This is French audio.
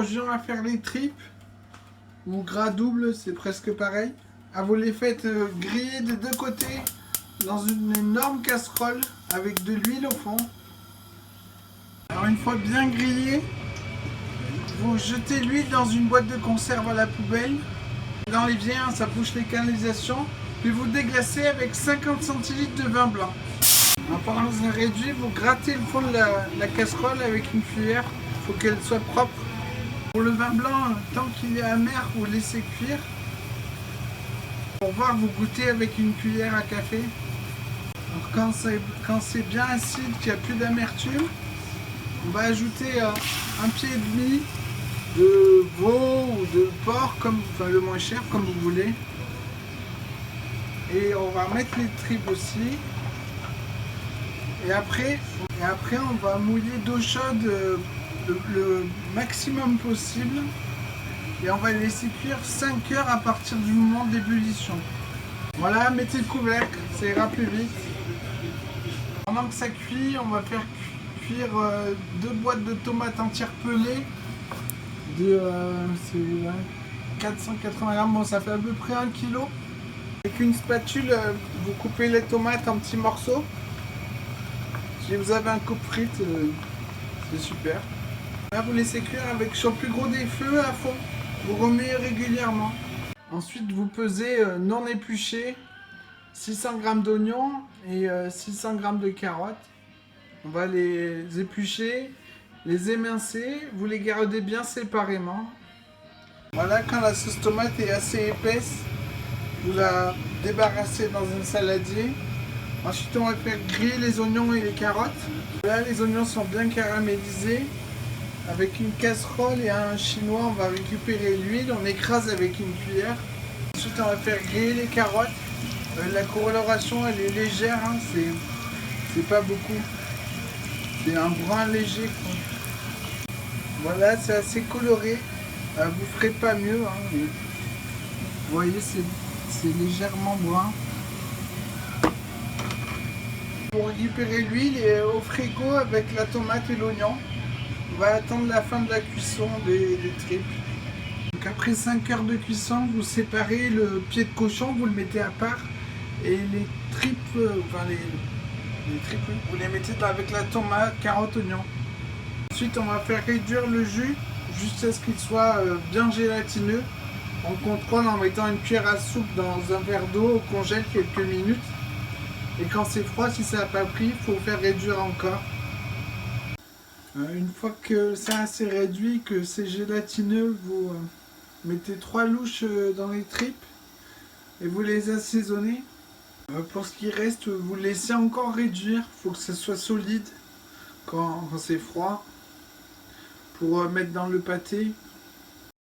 forgeron à faire les tripes, ou gras double, c'est presque pareil. Ah, vous les faites griller des deux côtés dans une énorme casserole avec de l'huile au fond. Alors une fois bien grillé, vous jetez l'huile dans une boîte de conserve à la poubelle. Dans l'évier, ça bouche les canalisations. Puis vous déglacez avec 50 centilitres de vin blanc. Pendant que ça réduit, vous grattez le fond de la casserole avec une cuillère. Il faut qu'elle soit propre. Pour le vin blanc, tant qu'il est amer, vous laissez cuire. Pour voir, vous goûtez avec une cuillère à café. Alors quand c'est bien acide, qu'il n'y a plus d'amertume, on va ajouter un pied et demi de veau ou de porc, enfin le moins cher, comme vous voulez. Et on va mettre les tripes aussi. Et après on va mouiller d'eau chaude le maximum possible. Et on va les laisser cuire 5 heures à partir du moment de l'ébullition. Voilà, mettez le couvercle, ça ira plus vite. Pendant que ça cuit, on va faire cuire 2 boîtes de tomates entières pelées de 480 grammes, bon ça fait à peu près 1 kg. Avec une spatule, vous coupez les tomates en petits morceaux. Si vous avez un coupe-frites, c'est super. Là, vous laissez cuire avec sur le plus gros des feux à fond. Vous remuez régulièrement. Ensuite, vous pesez non épluché 600 g d'oignons et 600 g de carottes. On va les éplucher, les émincer. Vous les gardez bien séparément. Voilà, quand la sauce tomate est assez épaisse, vous la débarrassez dans un saladier. Ensuite, on va faire griller les oignons et les carottes. Là, les oignons sont bien caramélisés. Avec une casserole et un chinois, on va récupérer l'huile, on écrase avec une cuillère. Ensuite, on va faire griller les carottes. La coloration, elle est légère, hein, c'est pas beaucoup. C'est un brun léger, quoi. Voilà, c'est assez coloré. Vous ferez pas mieux, hein, mais vous voyez, c'est légèrement brun. Pour récupérer l'huile et au frigo avec la tomate et l'oignon. On va attendre la fin de la cuisson des tripes. Donc après 5 heures de cuisson, vous séparez le pied de cochon, vous le mettez à part. Et les tripes, les tripes, vous les mettez avec la tomate, carotte, oignon. Ensuite, on va faire réduire le jus jusqu'à ce qu'il soit bien gélatineux. On contrôle en mettant une cuillère à soupe dans un verre d'eau, on congèle quelques minutes. Et quand c'est froid, si ça n'a pas pris, il faut faire réduire encore. Une fois que c'est assez réduit, que c'est gélatineux, vous mettez 3 louches dans les tripes et vous les assaisonnez. Pour ce qui reste, vous laissez encore réduire. Il faut que ça soit solide quand c'est froid pour mettre dans le pâté.